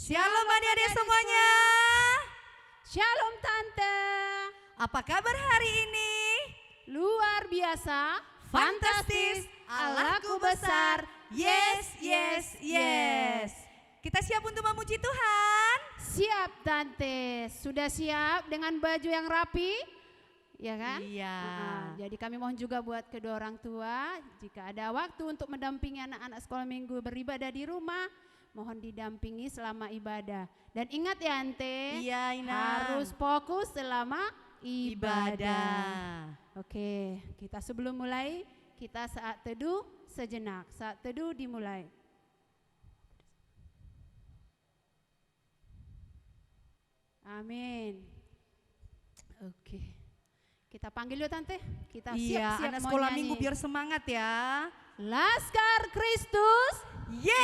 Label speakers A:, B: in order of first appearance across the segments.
A: Shalom adik-adik semuanya.
B: Shalom Tante.
A: Apa kabar hari ini?
B: Luar biasa,
A: Fantastis, Allahku besar. Yes, yes, yes. Kita siap untuk memuji Tuhan?
B: Siap Tante, sudah siap dengan baju yang rapi? Ya kan?
A: Iya.
B: Jadi kami mohon juga buat kedua orang tua, jika ada waktu untuk mendampingi anak-anak sekolah minggu beribadah di rumah, mohon didampingi selama ibadah. Dan ingat ya Ante,
A: Iya, Inang.
B: harus fokus selama ibadah.
A: Ibadah.
B: Oke, kita sebelum mulai, kita saat teduh sejenak. Saat teduh dimulai. Amin. Oke, kita panggil yuk Tante. Kita
A: Iya,
B: siap-siap
A: anak
B: mau
A: sekolah
B: nyanyi.
A: minggu biar semangat ya.
B: Laskar Kristus.
A: Yes.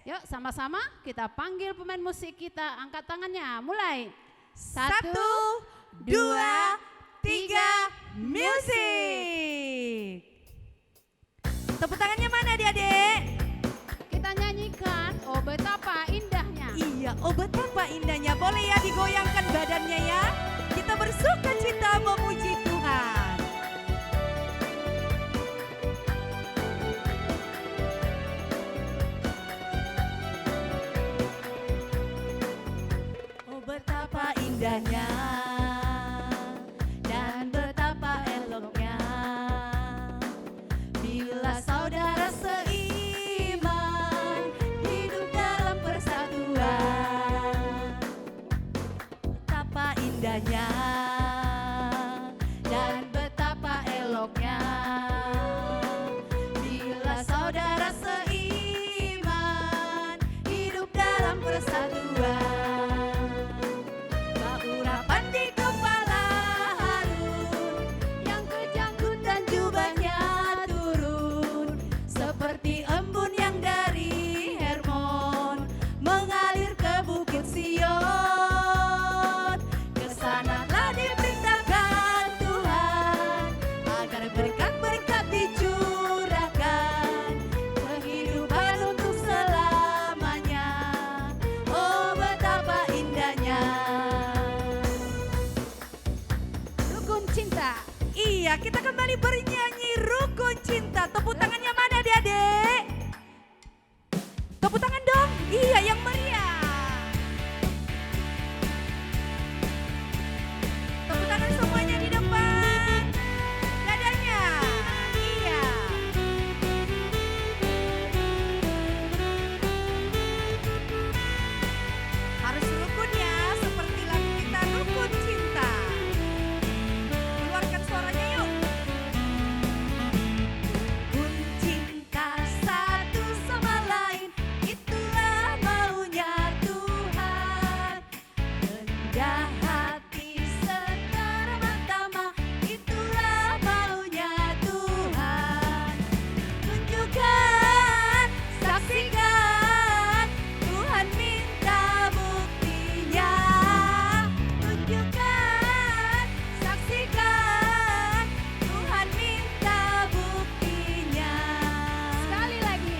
B: Yuk sama-sama kita panggil pemain musik kita. Angkat tangannya, mulai.
A: 1, 2, 3, musik. Tepuk tangannya mana adik-adik?
B: Kita nyanyikan, oh betapa indahnya.
A: Iya, oh betapa indahnya. Boleh ya digoyangkan badannya ya. Kita bersuka cita memuji Tuhan. Oh betapa indahnya dan betapa eloknya bila saudara seiman hidup dalam persatuan. Betapa indahnya dan betapa eloknya bila saudara seiman hidup dalam persatuan. Keurapan di kepala Harun yang kejanggut dan jubahnya turun seperti embun yang dari Hermon mengalir ke bukit Sion. Kesanalah diperintahkan Tuhan agar berkat-berkat dicurahkan, kehidupan untuk selamanya. Oh betapa indahnya.
B: Rukun cinta.
A: Iya, kita kembali bernyanyi Rukun Cinta. Tepuk tangannya mana adik-adik? Tepuk tangan dong. Iya, yang meriah. Tepuk tangan semuanya di depan. Dadanya. Iya. Harus rukun ya, seperti lagu kita Rukun Cinta. Keluarkan suaranya yuk. Rukun cinta satu sama lain, itulah maunya Tuhan. Rendah hati seterma-tama, itulah maunya Tuhan. Tunjukkan, saksikan, Tuhan minta buktinya. Tunjukkan, saksikan, Tuhan minta buktinya.
B: Sekali lagi,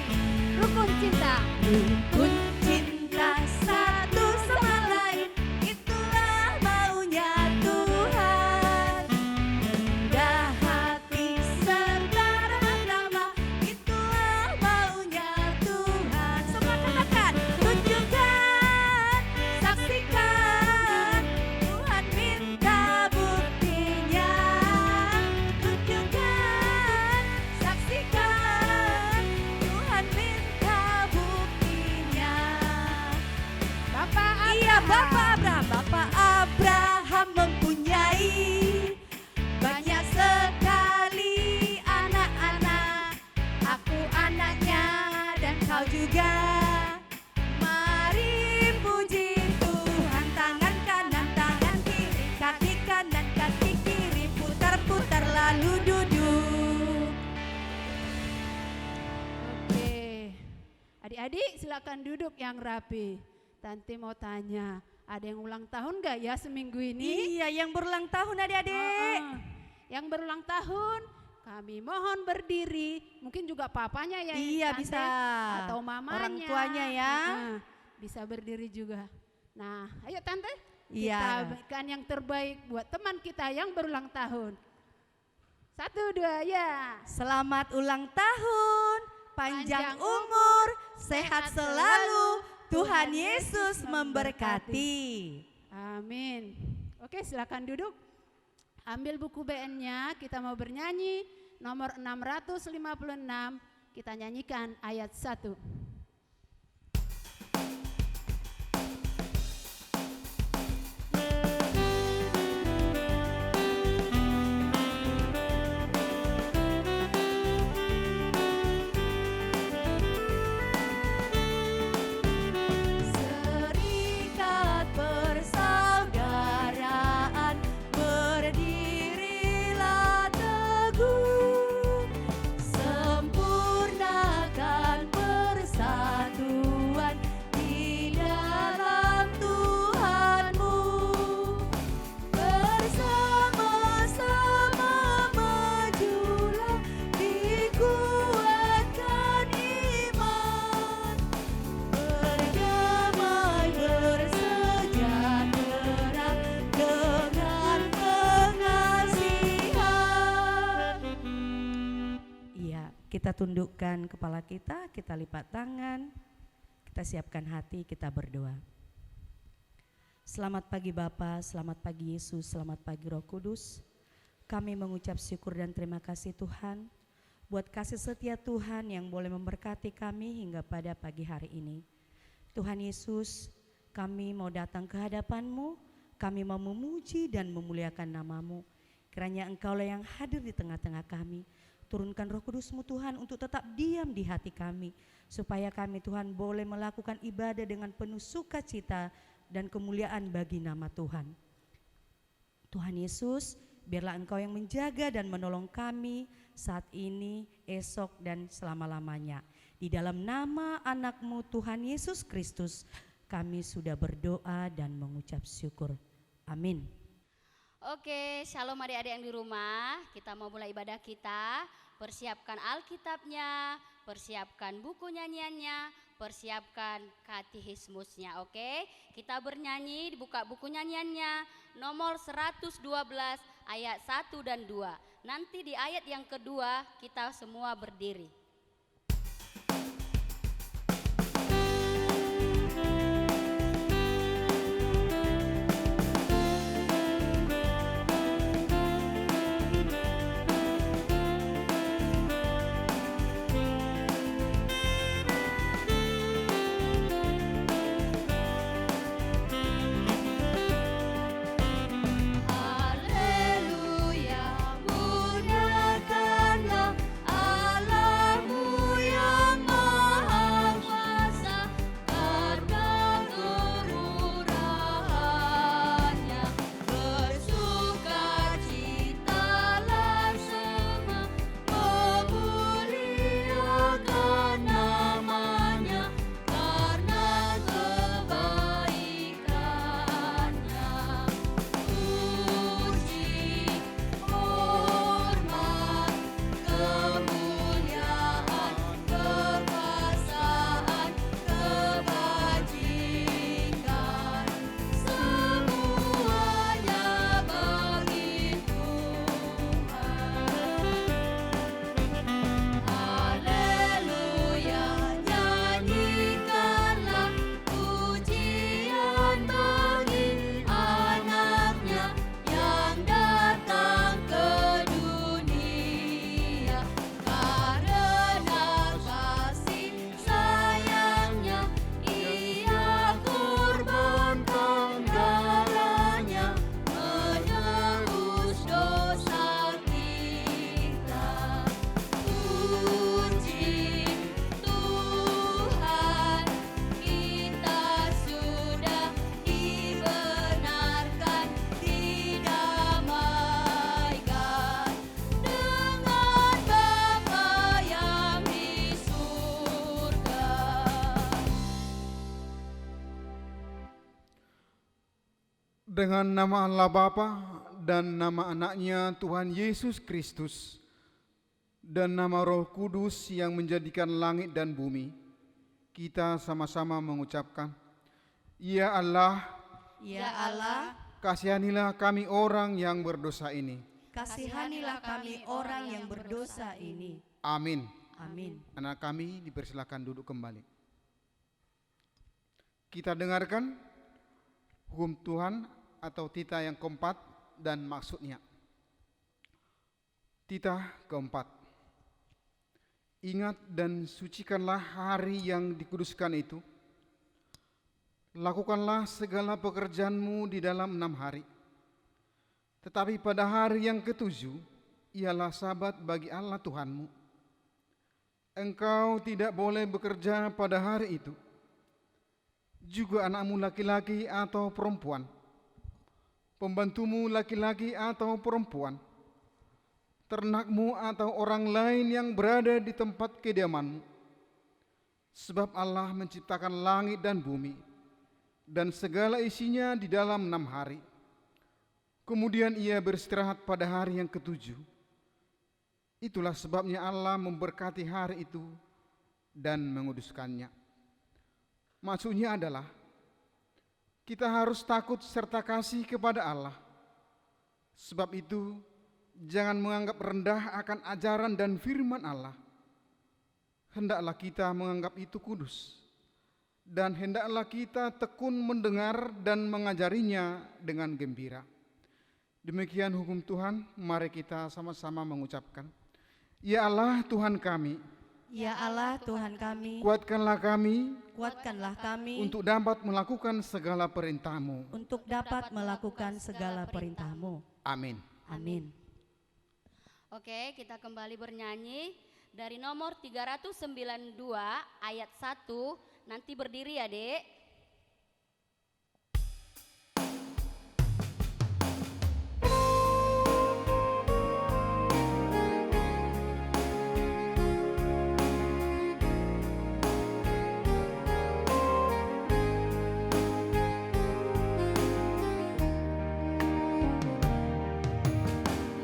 B: rukun cinta.
A: Rukun cinta satu sama lain, itulah maunya Tuhan. Rendah hati serta ramah-tamah, itulah maunya Tuhan. Semua katakan, tunjukkan, saksikan, Tuhan minta buktinya. Tunjukkan, saksikan, Tuhan minta buktinya.
B: Adik-adik silakan duduk yang rapi. Tante mau tanya, ada yang ulang tahun gak ya seminggu ini?
A: Iya, yang berulang tahun adik-adik.
B: Yang berulang tahun kami mohon berdiri. Mungkin juga papanya ya,
A: Iya,
B: Tante,
A: bisa.
B: atau mamanya,
A: Orang tuanya ya.
B: bisa berdiri juga. Nah, ayo Tante,
A: Iya.
B: kita berikan yang terbaik buat teman kita yang berulang tahun. 1, 2, ya.
A: Selamat ulang tahun, panjang umur, sehat selalu, Tuhan Yesus memberkati.
B: Amin. Oke, silakan duduk. Ambil buku BN-nya, kita mau bernyanyi nomor 656. Kita nyanyikan ayat 1.
A: Serikat persaudaraan, berdirilah teguh, sempurnakan persatuan di dalam Tuhanmu. Bersama-sama majulah, dikuatkan iman, berdamai bersejahtera dengan pengasihan. Iya, kita tundukkan kepala kita lipat tangan, kita siapkan hati, kita berdoa. Selamat pagi Bapa, selamat pagi Yesus, selamat pagi Roh Kudus. Kami mengucap syukur dan terima kasih Tuhan buat kasih setia Tuhan yang boleh memberkati kami hingga pada pagi hari ini. Tuhan Yesus, kami mau datang ke hadapan-Mu, kami mau memuji dan memuliakan nama-Mu. Kiranya Engkaulah yang hadir di tengah-tengah kami. Turunkan Roh Kudus-Mu Tuhan untuk tetap diam di hati kami, supaya kami Tuhan boleh melakukan ibadah dengan penuh sukacita dan kemuliaan bagi nama Tuhan. Tuhan Yesus, biarlah Engkau yang menjaga dan menolong kami saat ini, esok dan selama-lamanya. Di dalam nama anak-Mu Tuhan Yesus Kristus, kami sudah berdoa dan mengucap syukur. Amin.
C: Oke, shalom adik-adik yang di rumah. Kita mau mulai ibadah kita. Persiapkan Alkitabnya, persiapkan buku nyanyiannya, persiapkan katekismusnya. Oke, kita bernyanyi, dibuka buku nyanyiannya nomor 112 ayat 1 dan 2. Nanti di ayat yang kedua kita semua berdiri.
A: Haleluya, muliakanlah Allah
D: Dengan nama Allah Bapa dan nama anaknya Tuhan Yesus Kristus dan nama Roh Kudus yang menjadikan langit dan bumi, kita sama-sama mengucapkan, Ya Allah,
A: Ya Allah,
D: kasihanilah kami orang yang berdosa ini.
A: kasihanilah kami orang yang berdosa ini.
D: Amin.
A: Amin.
D: Anak kami dipersilakan duduk kembali. Kita dengarkan hukum Tuhan atau titah yang keempat dan maksudnya. Titah keempat. Ingat dan sucikanlah hari yang dikuduskan itu. Lakukanlah segala pekerjaanmu di dalam 6 hari. Tetapi pada hari yang ke-7 ialah Sabat bagi Allah Tuhanmu. Engkau tidak boleh bekerja pada hari itu, juga anakmu laki-laki atau perempuan, pembantumu laki-laki atau perempuan, ternakmu atau orang lain yang berada di tempat kediamanmu. Sebab Allah menciptakan langit dan bumi, dan segala isinya di dalam 6 hari. Kemudian ia beristirahat pada hari yang ke-7. Itulah sebabnya Allah memberkati hari itu dan menguduskannya. Maksudnya adalah kita harus takut serta kasih kepada Allah. Sebab itu jangan menganggap rendah akan ajaran dan firman Allah. Hendaklah kita menganggap itu kudus. Dan hendaklah kita tekun mendengar dan mengajarinya dengan gembira. Demikian hukum Tuhan, mari kita sama-sama mengucapkan. Ya Allah Tuhan kami,
A: Ya Allah Tuhan kami,
D: kuatkanlah kami
A: kuatkanlah kami
D: untuk dapat melakukan segala perintah-Mu.
A: untuk dapat melakukan segala perintah-Mu.
D: Amin.
A: Amin.
C: Oke, kita kembali bernyanyi dari nomor 392 ayat 1. Nanti berdiri ya, Dek.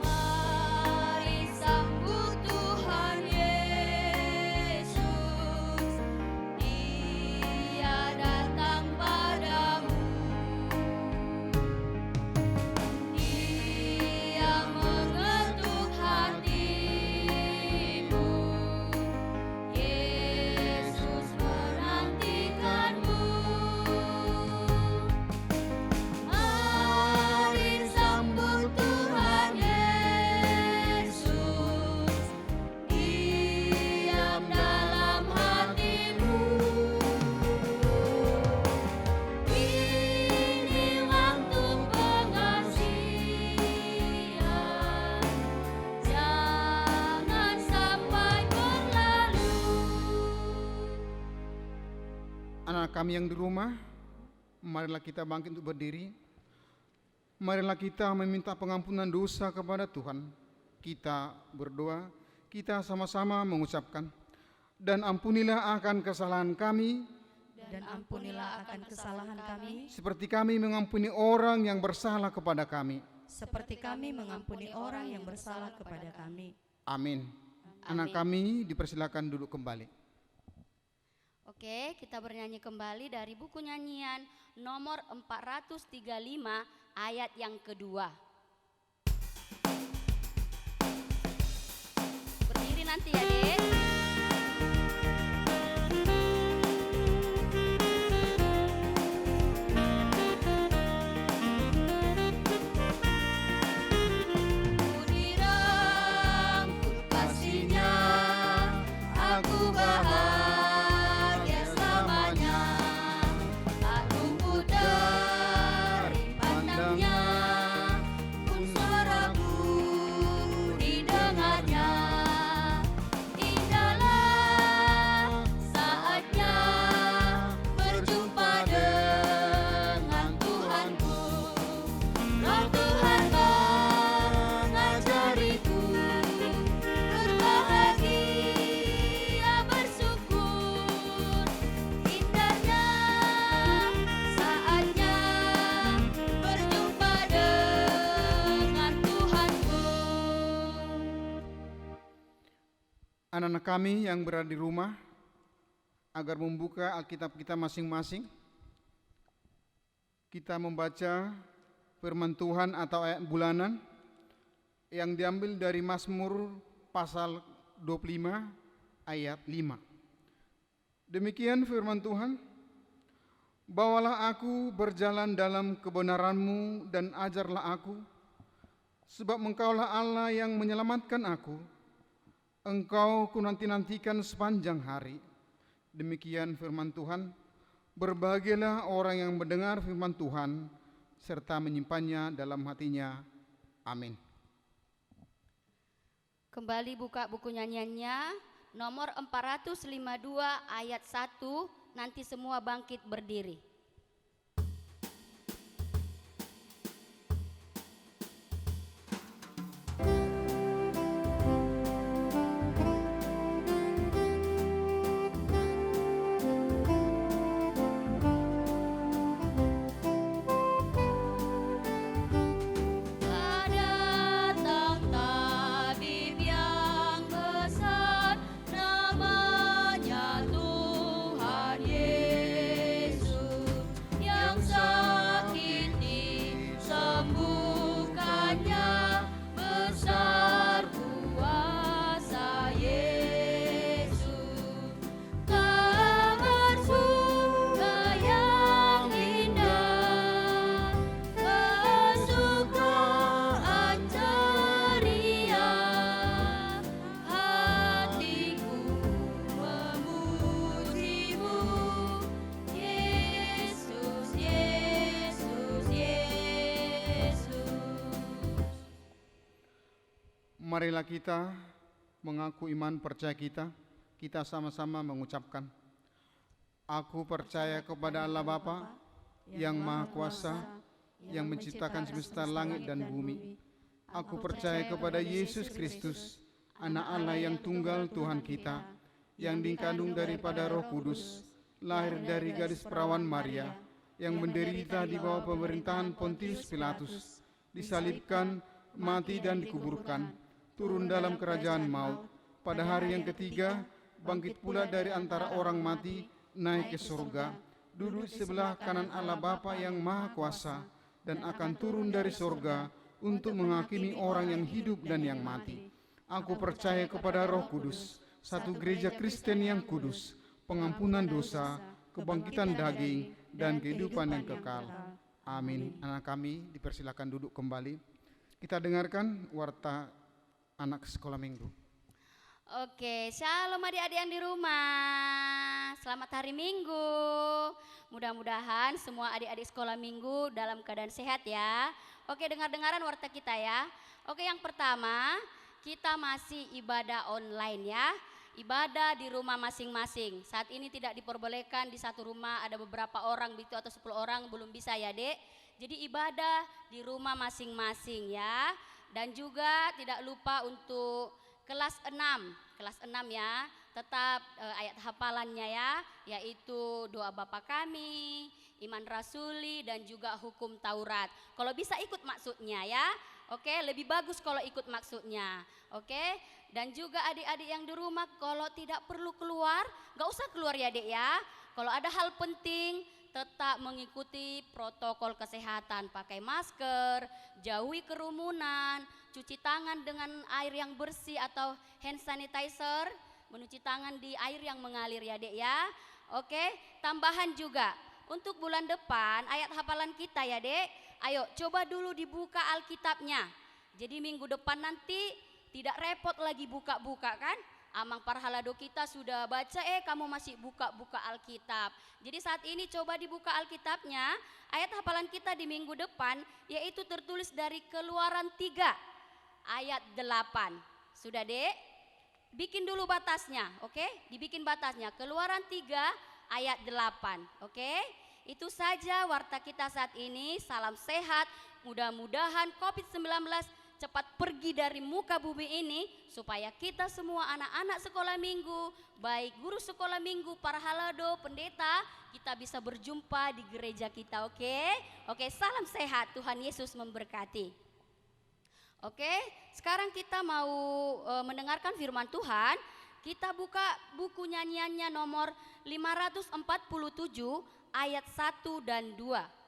E: Mari sambut Tuhan Yesus, Dia datang padamu. Dia mengetuk hatimu. Yesus menantikanmu. Mari sambut Tuhan Yesus, diam dalam hatimu. Ini waktu pengasihan, jangan sampai berlalu.
D: Anak kami yang di rumah, marilah kita bangkit untuk berdiri. Marilah kita meminta pengampunan dosa kepada Tuhan. Kita berdoa, kita sama-sama mengucapkan, dan ampunilah akan kesalahan kami,
A: Dan ampunilah akan kesalahan kami,
D: seperti kami mengampuni orang yang bersalah kepada kami.
A: seperti kami mengampuni orang yang bersalah kepada kami.
D: Amin. Anak kami dipersilakan duduk kembali.
C: Oke, kita bernyanyi kembali dari buku nyanyian nomor 435 ayat yang kedua. Berdiri nanti ya, Dek.
E: Ku dirangkul kasih-Nya, aku bahagia selamanya. Tak luput dari pandangnya, pun suaraku didengarnya.
D: anak-anak kami yang berada di rumah agar membuka Alkitab kita masing-masing. Kita membaca firman Tuhan atau ayat bulanan yang diambil dari Mazmur pasal 25 ayat 5. Demikian firman Tuhan, bawalah aku berjalan dalam kebenaran-Mu dan ajarlah aku, sebab Engkaulah Allah yang menyelamatkan aku. Engkau ku nanti-nantikan sepanjang hari. Demikian firman Tuhan. Berbahagialah orang yang mendengar firman Tuhan serta menyimpannya dalam hatinya. Amin.
C: Kembali buka buku nyanyiannya nomor 452 ayat 1. Nanti semua bangkit berdiri.
E: Datang tabib yang besar, namanya Tuhan Yesus, yang sakit disembuhkannya, besar kuasa Yesus. Kabar surga yang indah, kesukaan ceria, hatiku memujimu, Yesus, Yesus, Yesus.
D: Marilah kita mengaku iman percaya kita. Kita sama-sama mengucapkan, aku percaya kepada Allah Bapa yang Maha Kuasa, yang menciptakan semesta langit dan bumi. Aku percaya kepada Yesus Kristus, anak Allah yang tunggal Tuhan kita, yang dikandung daripada Roh Kudus, lahir dari gadis perawan Maria, yang menderita di bawah pemerintahan Pontius Pilatus, disalibkan, mati dan dikuburkan, turun dalam kerajaan maut, pada hari yang ketiga bangkit pula dari antara orang mati, naik ke surga, duduk sebelah kanan Allah Bapa yang Maha Kuasa, dan akan turun dari surga untuk menghakimi orang yang hidup dan yang mati. Aku percaya kepada Roh Kudus, satu gereja Kristen yang kudus, pengampunan dosa, kebangkitan daging, dan kehidupan yang kekal. Amin. Anak kami dipersilakan duduk kembali. Kita dengarkan warta anak sekolah minggu.
C: Oke, shalom adik-adik yang di rumah. Selamat hari Minggu. Mudah-mudahan semua adik-adik sekolah minggu dalam keadaan sehat ya. Oke, dengar-dengaran warta kita ya. Oke, yang pertama, kita masih ibadah online ya. Ibadah di rumah masing-masing. Saat ini tidak diperbolehkan di satu rumah ada beberapa orang gitu atau 10 orang, belum bisa ya, Dek. Jadi ibadah di rumah masing-masing ya. Dan juga tidak lupa untuk kelas 6 ya, tetap ayat hafalannya ya, yaitu doa Bapa kami, iman rasuli, dan juga hukum Taurat. Kalau bisa ikut maksudnya ya, oke, lebih bagus kalau ikut maksudnya, oke. Dan juga adik-adik yang di rumah kalau tidak perlu keluar, gak usah keluar ya dek ya. Kalau ada hal penting, tetap mengikuti protokol kesehatan, pakai masker, jauhi kerumunan, cuci tangan dengan air yang bersih atau hand sanitizer, mencuci tangan di air yang mengalir ya dek ya. Oke, tambahan juga untuk bulan depan ayat hafalan kita ya dek. Ayo coba dulu dibuka Alkitabnya. Jadi minggu depan nanti tidak repot lagi buka-buka kan. Amang Parhalado kita sudah baca, kamu masih buka-buka Alkitab. Jadi saat ini coba dibuka Alkitabnya, ayat hafalan kita di minggu depan yaitu tertulis dari Keluaran 3 ayat 8. Sudah dek? Bikin dulu batasnya, oke? Dibikin batasnya, Keluaran 3 ayat 8, oke? Itu saja warta kita saat ini, salam sehat, mudah-mudahan COVID-19 cepat pergi dari muka bumi ini, supaya kita semua anak-anak sekolah minggu, baik guru sekolah minggu, Parhalado, pendeta, kita bisa berjumpa di gereja kita, oke? Oke, salam sehat, Tuhan Yesus memberkati. Oke, sekarang kita mau mendengarkan firman Tuhan. kita buka buku nyanyiannya nomor 547 ayat 1 dan 2.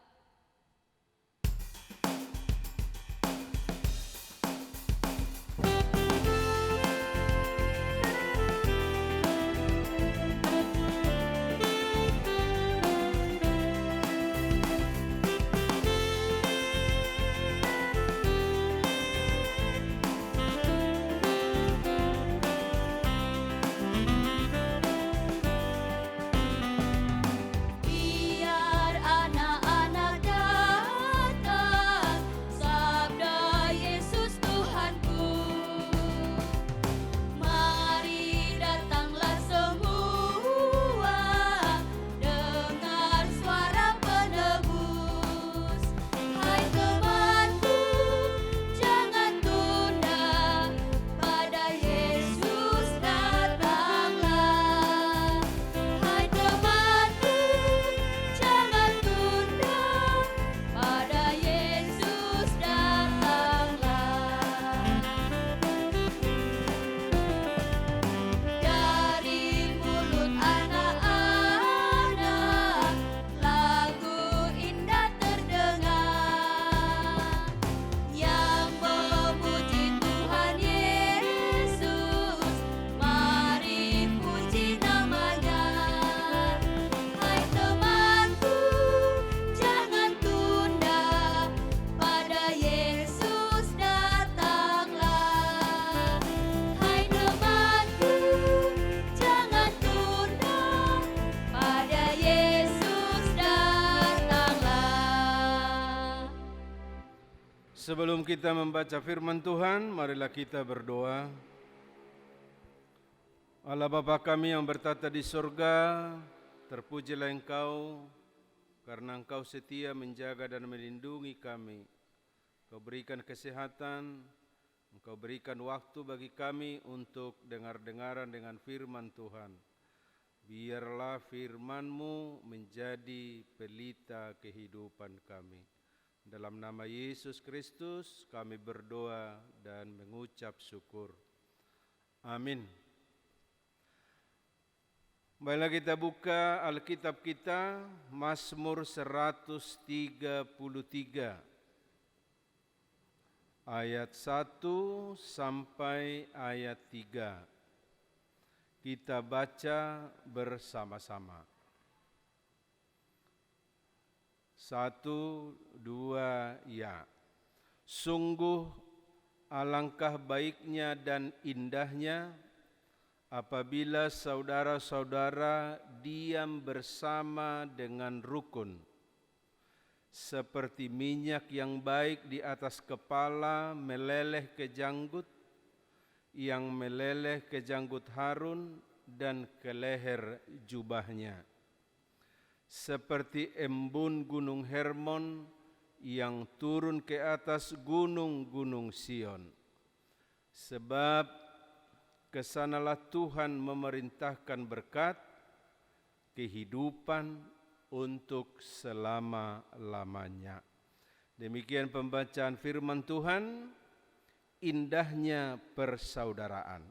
E: Biar anak-anak datang, sabda Yesus Tuhanku. Mari datanglah semua, dengar suara penebus. Hai temanku, jangan tunda, pada Yesus datanglah. Hai temanku, jangan tunda, pada Yesus datanglah. Dari mulut anak-anak, lagu indah terdengar, yang memuji Tuhan Yesus. Mari puji namanya. Hai temanku, jangan tunda, pada Yesus datanglah. Hai temanku, jangan tunda, pada Yesus datanglah.
F: Sebelum kita membaca firman Tuhan, marilah kita berdoa. Allah Bapa kami yang bertata di surga, terpujilah Engkau karena Engkau setia menjaga dan melindungi kami. Engkau berikan kesehatan, Engkau berikan waktu bagi kami untuk dengar-dengaran dengan firman Tuhan. Biarlah firman-Mu menjadi pelita kehidupan kami. Dalam nama Yesus Kristus kami berdoa dan mengucap syukur. Amin. Baiklah kita buka Alkitab kita, Mazmur 133 ayat 1 sampai ayat 3. Kita baca bersama-sama. 1, 2, ya. Sungguh alangkah baiknya dan indahnya apabila saudara-saudara diam bersama dengan rukun, seperti minyak yang baik di atas kepala meleleh ke janggut, yang meleleh ke janggut Harun dan ke leher jubahnya. Seperti embun gunung Hermon yang turun ke atas gunung-gunung Sion. Sebab kesanalah Tuhan memerintahkan berkat, kehidupan untuk selama-lamanya. Demikian pembacaan firman Tuhan. Indahnya persaudaraan.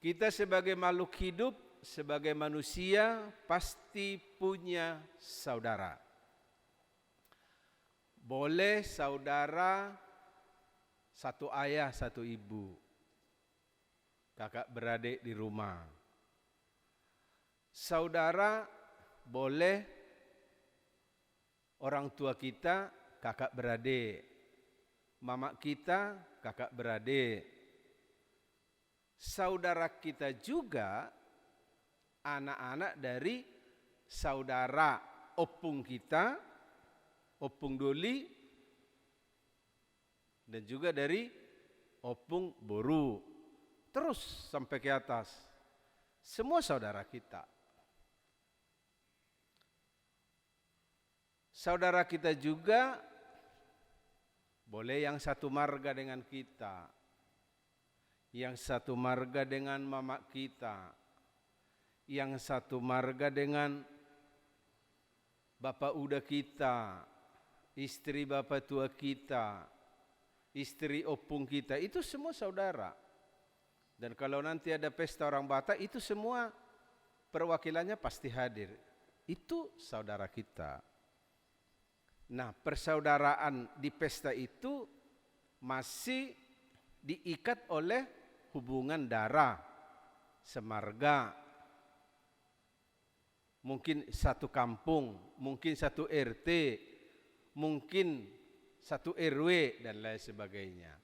F: Kita sebagai makhluk hidup, sebagai manusia pasti punya saudara. Boleh saudara satu ayah, satu ibu, kakak beradik di rumah. Saudara boleh orang tua kita, kakak beradik, mama kita, kakak beradik. Saudara kita juga anak-anak dari saudara opung kita, opung Doli, dan juga dari opung Boru, terus sampai ke atas. Semua saudara kita. Saudara kita juga boleh yang satu marga dengan kita, yang satu marga dengan mama kita, yang satu marga dengan bapak uda kita, istri bapak tua kita, istri opung kita, itu semua saudara. Dan kalau nanti ada pesta orang Batak, itu semua perwakilannya pasti hadir. Itu saudara kita. Nah, persaudaraan di pesta itu masih diikat oleh hubungan darah, semarga, mungkin satu kampung, mungkin satu RT, mungkin satu RW, dan lain sebagainya.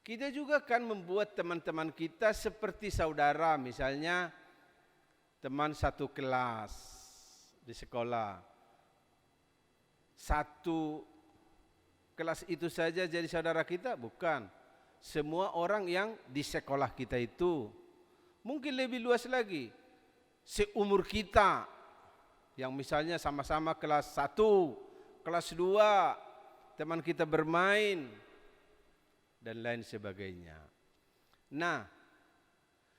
F: Kita juga kan membuat teman-teman kita seperti saudara, misalnya teman satu kelas di sekolah. Satu kelas itu saja jadi saudara kita? Bukan. Semua orang yang di sekolah kita itu. Mungkin lebih luas lagi. Seumur kita. Yang misalnya sama-sama kelas 1, kelas 2, teman kita bermain, dan lain sebagainya. Nah,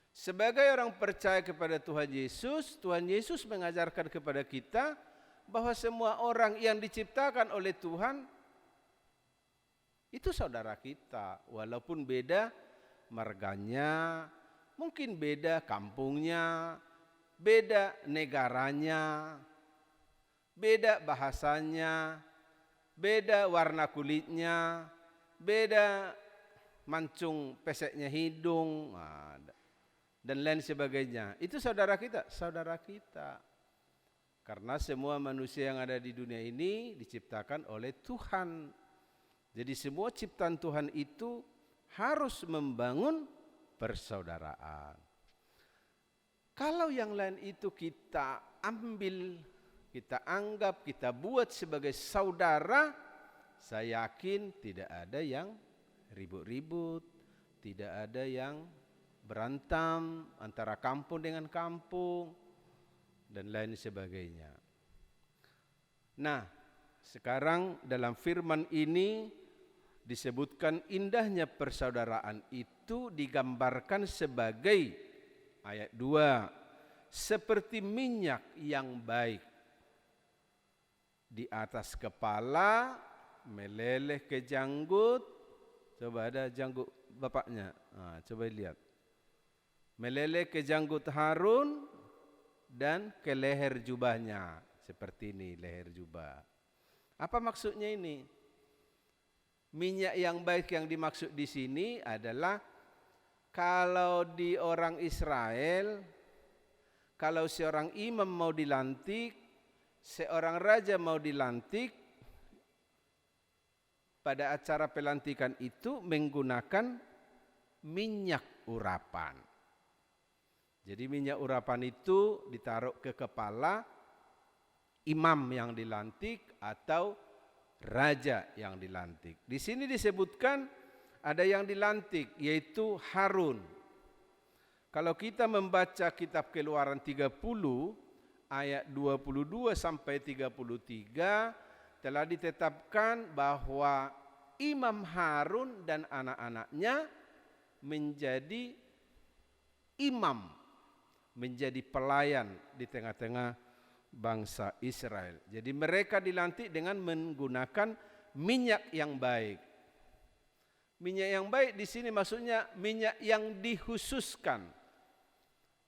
F: sebagai orang percaya kepada Tuhan Yesus mengajarkan kepada kita bahwa semua orang yang diciptakan oleh Tuhan itu saudara kita, walaupun beda marganya, mungkin beda kampungnya, beda negaranya, beda bahasanya, beda warna kulitnya, beda mancung peseknya hidung, dan lain sebagainya. Itu saudara kita, saudara kita. Karena semua manusia yang ada di dunia ini diciptakan oleh Tuhan. Jadi semua ciptaan Tuhan itu harus membangun persaudaraan. Kalau yang lain itu kita ambil, kita anggap, kita buat sebagai saudara, saya yakin tidak ada yang ribut-ribut, tidak ada yang berantem antara kampung dengan kampung, dan lain sebagainya. Nah, sekarang dalam firman ini disebutkan indahnya persaudaraan itu digambarkan sebagai ayat 2, seperti minyak yang baik di atas kepala meleleh ke janggut. Coba ada janggut bapaknya, coba lihat. Meleleh ke janggut Harun dan ke leher jubahnya. Seperti ini leher jubah. Apa maksudnya ini? Minyak yang baik yang dimaksud di sini adalah kalau di orang Israel, kalau seorang imam mau dilantik, seorang raja mau dilantik, pada acara pelantikan itu menggunakan minyak urapan. Jadi minyak urapan itu ditaruh ke kepala imam yang dilantik atau raja yang dilantik. Di sini disebutkan ada yang dilantik, yaitu Harun. Kalau kita membaca kitab Keluaran 30 ayat 22 sampai 33, telah ditetapkan bahwa Imam Harun dan anak-anaknya menjadi imam, menjadi pelayan di tengah-tengah bangsa Israel. Jadi mereka dilantik dengan menggunakan minyak yang baik. Minyak yang baik di sini maksudnya minyak yang dikhususkan,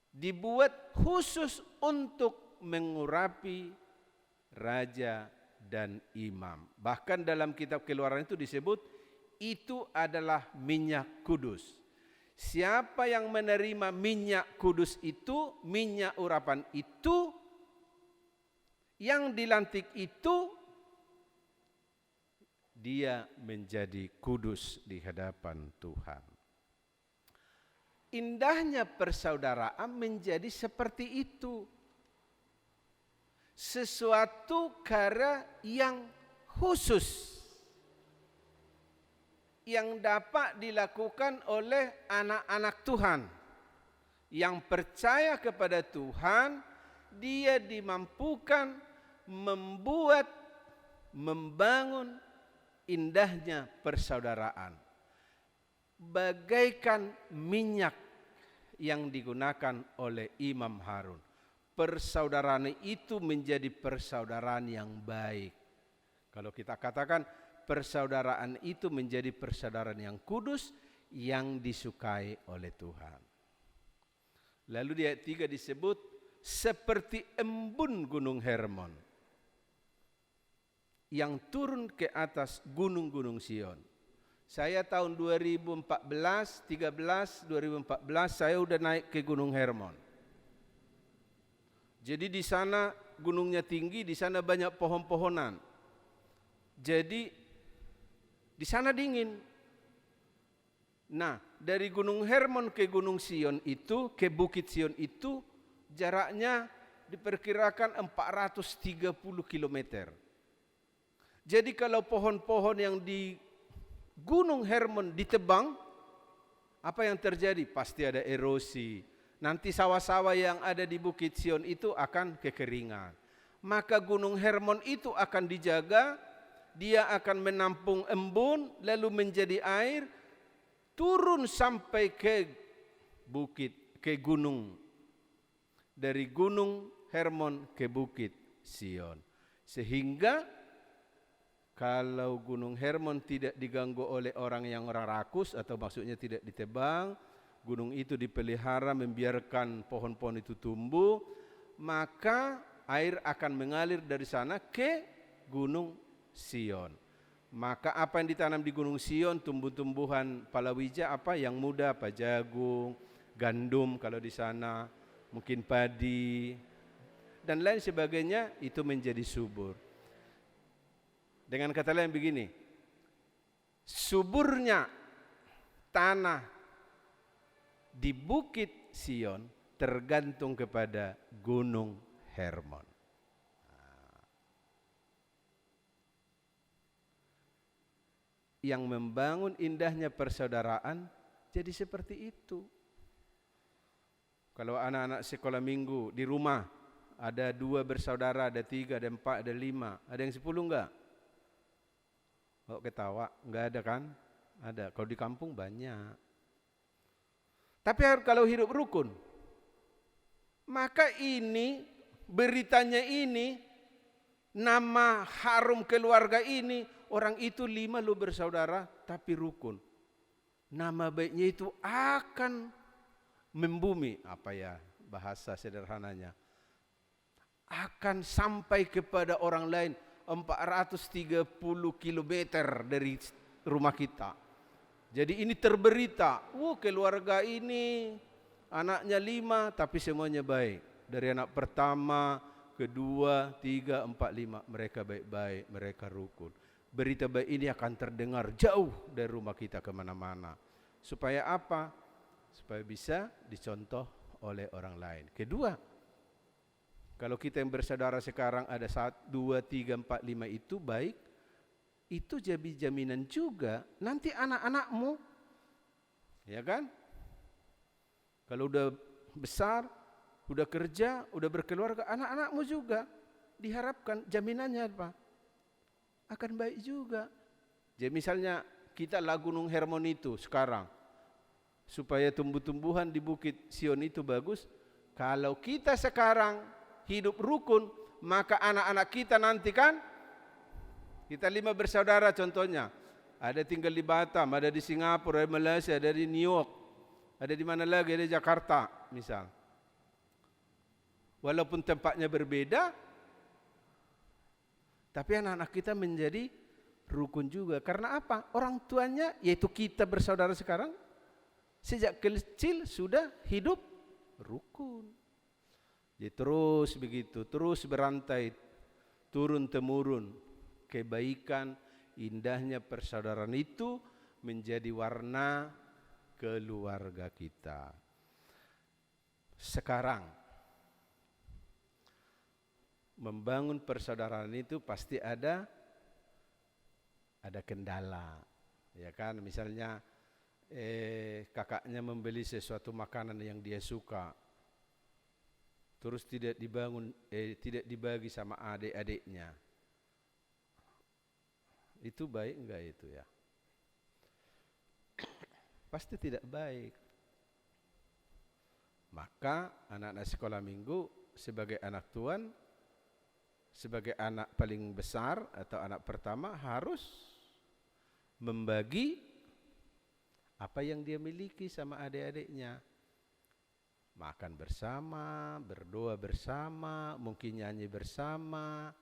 F: dibuat khusus untuk mengurapi raja dan imam. Bahkan dalam kitab Keluaran itu disebut itu adalah minyak kudus. Siapa yang menerima minyak kudus itu, minyak urapan itu, yang dilantik itu, dia menjadi kudus di hadapan Tuhan. Indahnya persaudaraan menjadi seperti itu. Sesuatu cara yang khusus yang dapat dilakukan oleh anak-anak Tuhan yang percaya kepada Tuhan. Dia dimampukan membuat, membangun indahnya persaudaraan bagaikan minyak yang digunakan oleh Imam Harun. Persaudaraan itu menjadi persaudaraan yang baik. Kalau kita katakan persaudaraan itu menjadi persaudaraan yang kudus, yang disukai oleh Tuhan. Lalu di ayat 3 disebut seperti embun gunung Hermon yang turun ke atas gunung-gunung Sion. Saya tahun 2014, 2014 saya udah naik ke Gunung Hermon. Jadi di sana gunungnya tinggi, di sana banyak pohon-pohonan. Jadi di sana dingin. Nah, dari Gunung Hermon ke Gunung Sion itu, ke Bukit Sion itu jaraknya diperkirakan 430 km. Jadi kalau pohon-pohon yang di Gunung Hermon ditebang, apa yang terjadi? Pasti ada erosi. Nanti sawah-sawah yang ada di Bukit Sion itu akan kekeringan. Maka Gunung Hermon itu akan dijaga, dia akan menampung embun, lalu menjadi air, turun sampai ke bukit, ke gunung. Dari Gunung Hermon ke Bukit Sion. Sehingga kalau Gunung Hermon tidak diganggu oleh orang rakus, atau maksudnya tidak ditebang, gunung itu dipelihara, membiarkan pohon-pohon itu tumbuh, maka air akan mengalir dari sana ke Gunung Sion. Maka apa yang ditanam di Gunung Sion, tumbuh-tumbuhan palawija apa yang muda, apa jagung, gandum kalau di sana, mungkin padi dan lain sebagainya, itu menjadi subur. Dengan kata lain begini, suburnya tanah di Bukit Sion tergantung kepada Gunung Hermon. Yang membangun indahnya persaudaraan jadi seperti itu. Kalau anak-anak sekolah minggu di rumah, ada 2 bersaudara, ada 3, ada 4, ada 5, ada yang 10 enggak? Oh, ketawa, enggak ada kan? Ada, kalau di kampung banyak. Tapi kalau hidup rukun, maka ini, beritanya ini, nama harum keluarga ini, orang itu 5 lo bersaudara tapi rukun. Nama baiknya itu akan membumi, apa ya bahasa sederhananya, akan sampai kepada orang lain 430 km dari rumah kita. Jadi ini terberita, keluarga ini anaknya 5 tapi semuanya baik. Dari anak pertama, kedua, 3, 4, 5, mereka baik-baik, mereka rukun. Berita baik ini akan terdengar jauh dari rumah kita kemana-mana. Supaya apa? Supaya bisa dicontoh oleh orang lain. Kedua, kalau kita yang bersaudara sekarang ada 1, 2, 3, 4, 5 itu baik, itu jadi jaminan juga nanti anak-anakmu, ya kan? Kalau udah besar, udah kerja, udah berkeluarga, anak-anakmu juga diharapkan jaminannya apa? Akan baik juga. Jadi misalnya kita lah Gunung Hermon itu sekarang, supaya tumbuh-tumbuhan di Bukit Sion itu bagus. Kalau kita sekarang hidup rukun, maka anak-anak kita nanti kan, kita 5 bersaudara contohnya, ada tinggal di Batam, ada di Singapura, ada di Malaysia, ada di New York, ada di mana lagi, ada di Jakarta misal. Walaupun tempatnya berbeda, tapi anak-anak kita menjadi rukun juga. Karena apa? Orang tuanya, yaitu kita bersaudara sekarang, sejak kecil sudah hidup rukun. Jadi terus begitu, terus berantai, turun-temurun. Kebaikan, indahnya persaudaraan itu menjadi warna keluarga kita. Sekarang, membangun persaudaraan itu pasti ada kendala, ya kan? Misalnya kakaknya membeli sesuatu makanan yang dia suka, terus tidak dibagi sama adik-adiknya. Itu baik enggak itu ya? Pasti tidak baik. Maka anak-anak sekolah minggu sebagai anak Tuhan, sebagai anak paling besar atau anak pertama harus membagi apa yang dia miliki sama adik-adiknya. Makan bersama, berdoa bersama, mungkin nyanyi bersama.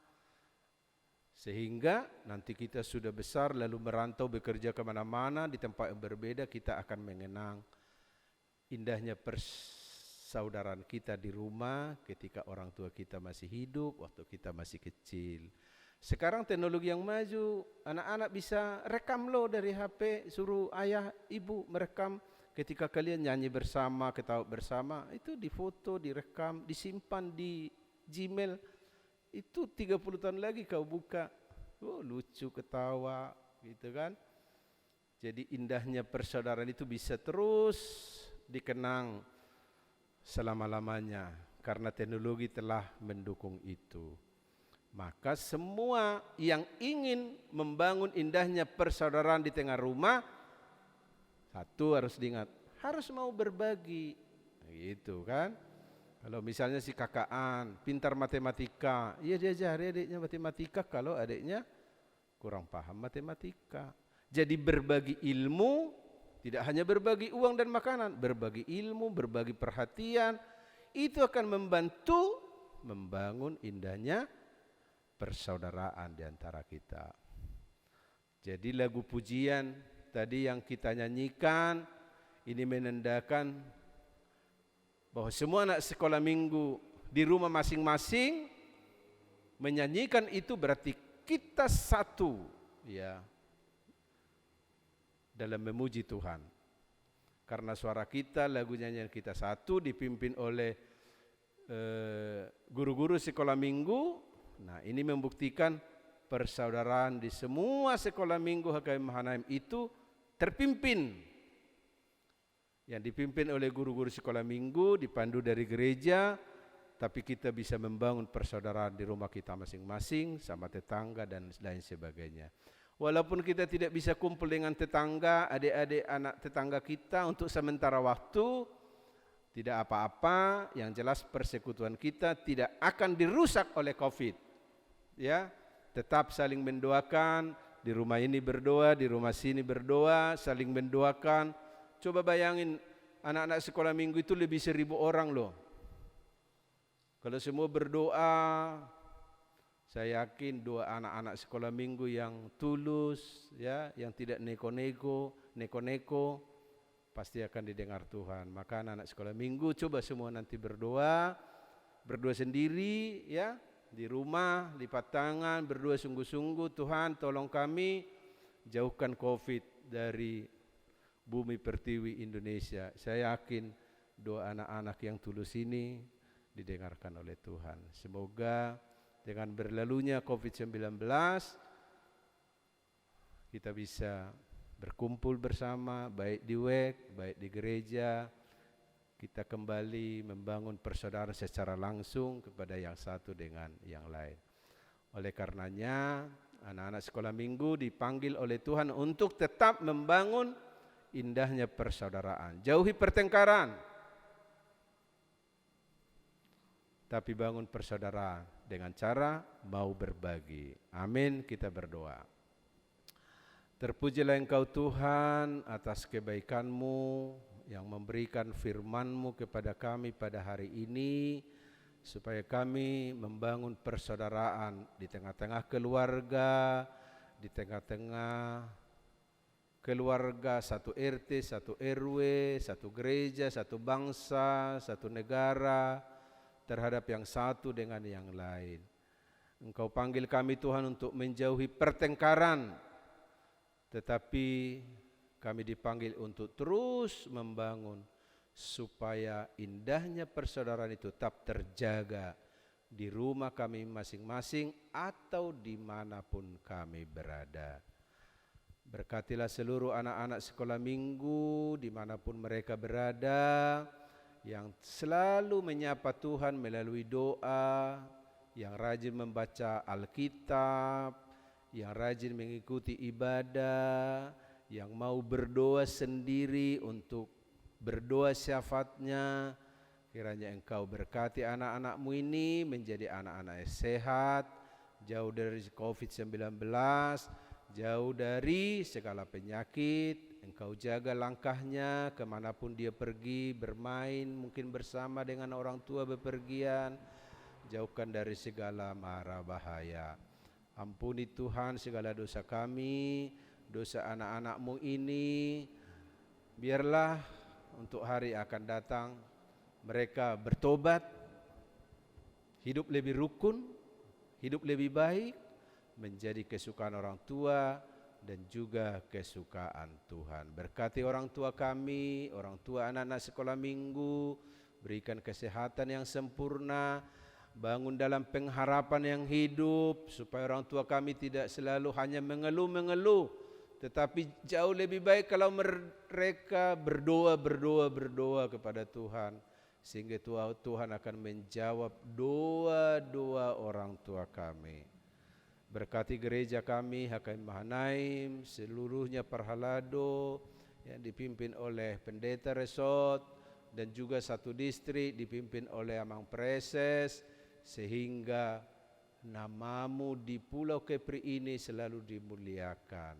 F: Sehingga nanti kita sudah besar lalu merantau bekerja kemana-mana di tempat yang berbeda, kita akan mengenang indahnya persaudaraan kita di rumah ketika orang tua kita masih hidup, waktu kita masih kecil. Sekarang teknologi yang maju, anak-anak bisa rekam loh dari HP, suruh ayah, ibu merekam ketika kalian nyanyi bersama, ketawa bersama, itu difoto, direkam, disimpan di Gmail. Itu 30 tahun lagi kau buka, oh lucu, ketawa, gitu kan. Jadi indahnya persaudaraan itu bisa terus dikenang selama-lamanya karena teknologi telah mendukung itu. Maka semua yang ingin membangun indahnya persaudaraan di tengah rumah, satu harus diingat, harus mau berbagi, gitu kan. Kalau misalnya si kakaan pintar matematika, ya dia ajari adiknya matematika kalau adiknya kurang paham matematika. Jadi berbagi ilmu, tidak hanya berbagi uang dan makanan, berbagi ilmu, berbagi perhatian, itu akan membantu membangun indahnya persaudaraan di antara kita. Jadi lagu pujian tadi yang kita nyanyikan ini menandakan bahwa semua anak sekolah minggu di rumah masing-masing menyanyikan itu, berarti kita satu ya dalam memuji Tuhan. Karena suara kita, lagu nyanyian kita satu, dipimpin oleh guru-guru sekolah minggu. Nah, ini membuktikan persaudaraan di semua sekolah minggu HKM Mahanaim itu terpimpin, yang dipimpin oleh guru-guru sekolah minggu, dipandu dari gereja, tapi kita bisa membangun persaudaraan di rumah kita masing-masing, sama tetangga dan lain sebagainya. Walaupun kita tidak bisa kumpul dengan tetangga, adik-adik anak tetangga kita untuk sementara waktu, tidak apa-apa, yang jelas persekutuan kita tidak akan dirusak oleh COVID. Ya, tetap saling mendoakan, di rumah ini berdoa, di rumah sini berdoa, saling mendoakan. Coba bayangin, anak-anak sekolah minggu itu lebih 1.000 orang loh. Kalau semua berdoa, saya yakin doa anak-anak sekolah minggu yang tulus, ya, yang tidak neko-neko, pasti akan didengar Tuhan. Maka anak-anak sekolah minggu coba semua nanti berdoa sendiri, ya, di rumah, lipat tangan, berdoa sungguh-sungguh, Tuhan tolong kami jauhkan COVID dari bumi pertiwi Indonesia. Saya yakin doa anak-anak yang tulus ini didengarkan oleh Tuhan. Semoga dengan berlalunya COVID-19 kita bisa berkumpul bersama, baik di WEK, baik di gereja, kita kembali membangun persaudaraan secara langsung kepada yang satu dengan yang lain. Oleh karenanya, anak-anak sekolah minggu dipanggil oleh Tuhan untuk tetap membangun indahnya persaudaraan. Jauhi pertengkaran, tapi bangun persaudaraan dengan cara mau berbagi. Amin, kita berdoa. Terpujilah Engkau Tuhan atas kebaikan-Mu yang memberikan firman-Mu kepada kami pada hari ini, supaya kami membangun persaudaraan di tengah-tengah keluarga, di tengah-tengah keluarga, satu RT, satu RW, satu gereja, satu bangsa, satu negara, terhadap yang satu dengan yang lain. Engkau panggil kami Tuhan untuk menjauhi pertengkaran, tetapi kami dipanggil untuk terus membangun supaya indahnya persaudaraan itu tetap terjaga di rumah kami masing-masing atau dimanapun kami berada. Berkatilah seluruh anak-anak sekolah minggu dimanapun mereka berada, yang selalu menyapa Tuhan melalui doa, yang rajin membaca Alkitab, yang rajin mengikuti ibadah, yang mau berdoa sendiri untuk berdoa syafaatnya. Kiranya Engkau berkati anak-anak-Mu ini menjadi anak-anak yang sehat, jauh dari COVID-19, jauh dari segala penyakit, Engkau jaga langkahnya kemanapun dia pergi, bermain, mungkin bersama dengan orang tua bepergian. Jauhkan dari segala mara bahaya. Ampuni Tuhan segala dosa kami, dosa anak-anak-Mu ini. Biarlah untuk hari akan datang mereka bertobat, hidup lebih rukun, hidup lebih baik, menjadi kesukaan orang tua dan juga kesukaan Tuhan. Berkati orang tua kami, orang tua anak-anak sekolah minggu, berikan kesehatan yang sempurna, bangun dalam pengharapan yang hidup, supaya orang tua kami tidak selalu hanya mengeluh-mengeluh, tetapi jauh lebih baik kalau mereka berdoa kepada Tuhan, sehingga Tuhan akan menjawab doa-doa orang tua kami. Berkati gereja kami, HKM Mahanaim, seluruhnya Parhalado yang dipimpin oleh Pendeta Resort dan juga satu distrik dipimpin oleh Amang Preses, sehingga namamu di Pulau Kepri ini selalu dimuliakan.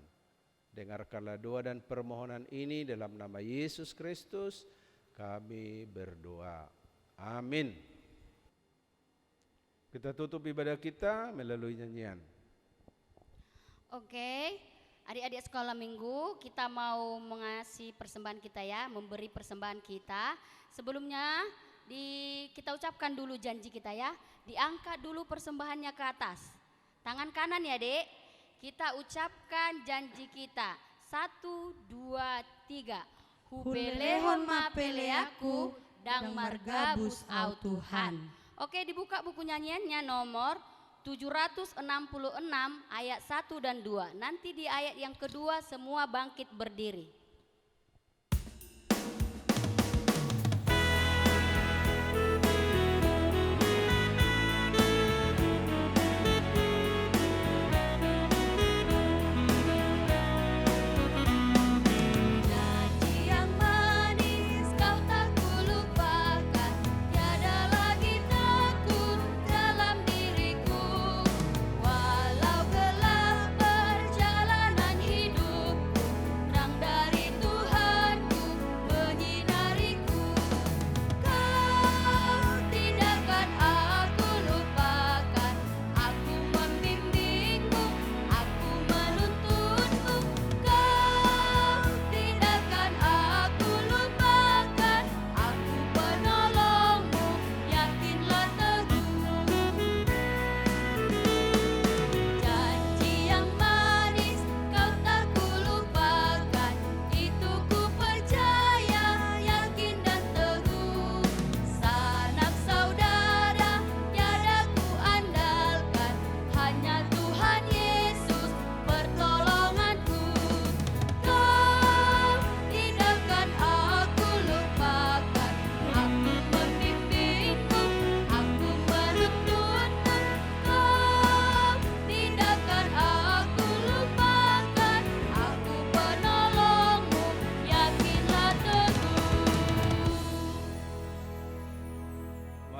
F: Dengarkanlah doa dan permohonan ini dalam nama Yesus Kristus kami berdoa. Amin. Kita tutup ibadah kita melalui nyanyian.
C: Oke, adik-adik sekolah minggu, kita mau mengasih persembahan kita ya, memberi persembahan kita. Sebelumnya kita ucapkan dulu janji kita ya. Diangkat dulu persembahannya ke atas. Tangan kanan ya, Dek. Kita ucapkan janji kita. 1, 2, 3. Hubelehon mapeleaku dang margabus au Tuhan. Oke, dibuka buku nyanyiannya nomor 766 ayat 1 dan 2. Nanti di ayat yang kedua semua bangkit berdiri.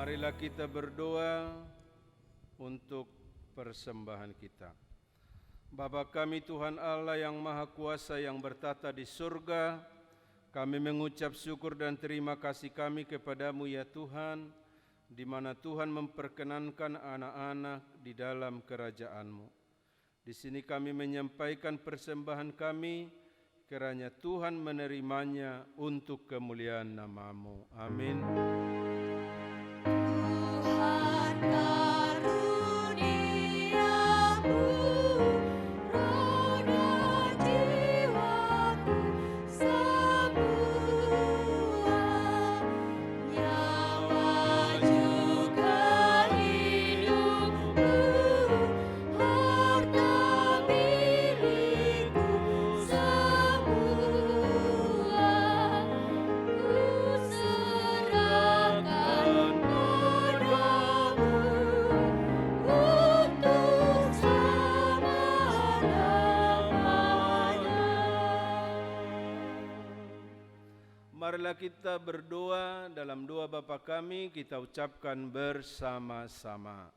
F: Marilah kita berdoa untuk persembahan kita. Bapa kami Tuhan Allah yang Maha Kuasa yang bertata di surga, kami mengucap syukur dan terima kasih kami kepadamu ya Tuhan, di mana Tuhan memperkenankan anak-anak di dalam kerajaan-Mu. Di sini kami menyampaikan persembahan kami, kiranya Tuhan menerimanya untuk kemuliaan nama-Mu. Amin.
E: Tuhan karuniamu, roda jiwaku semua, nyawa juga hidupku, harta milikku semua, ku serahkan
F: Marilah kita berdoa dalam doa Bapa kami, kita ucapkan bersama-sama.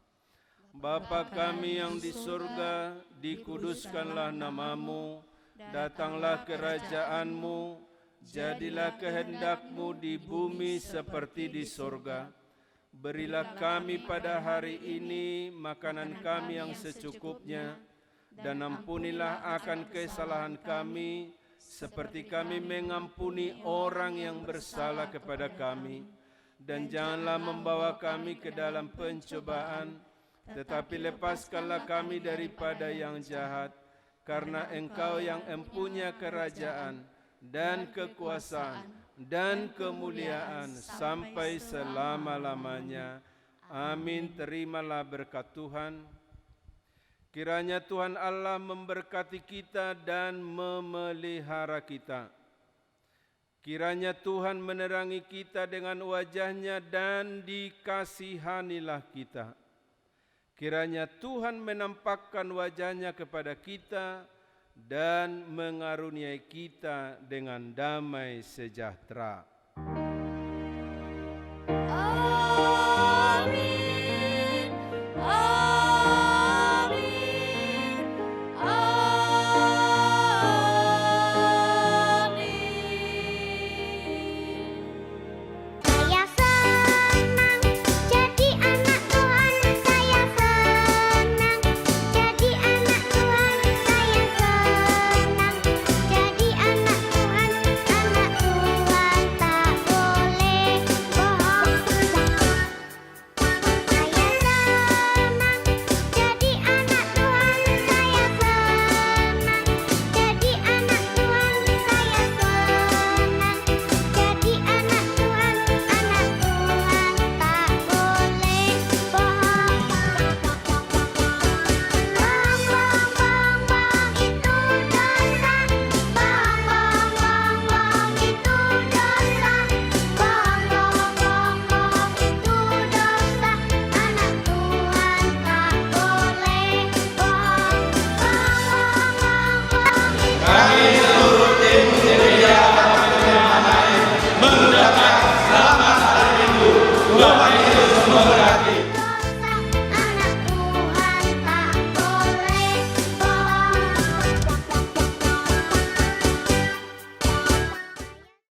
F: Bapa kami yang di surga, dikuduskanlah namamu, datanglah kerajaan-Mu, jadilah kehendak-Mu di bumi seperti di sorga. Berilah kami pada hari ini makanan kami yang secukupnya, dan ampunilah akan kesalahan kami, seperti kami mengampuni orang yang bersalah kepada kami. Dan janganlah membawa kami ke dalam pencobaan, tetapi lepaskanlah kami daripada yang jahat, karena Engkau yang empunya kerajaan dan kekuasaan dan kemuliaan sampai selama-lamanya. Amin. Terimalah berkat Tuhan. Kiranya Tuhan Allah memberkati kita dan memelihara kita. Kiranya Tuhan menerangi kita dengan wajah-Nya dan dikasihanilah kita. Kiranya Tuhan menampakkan wajah-Nya kepada kita dan mengaruniai kita dengan damai sejahtera.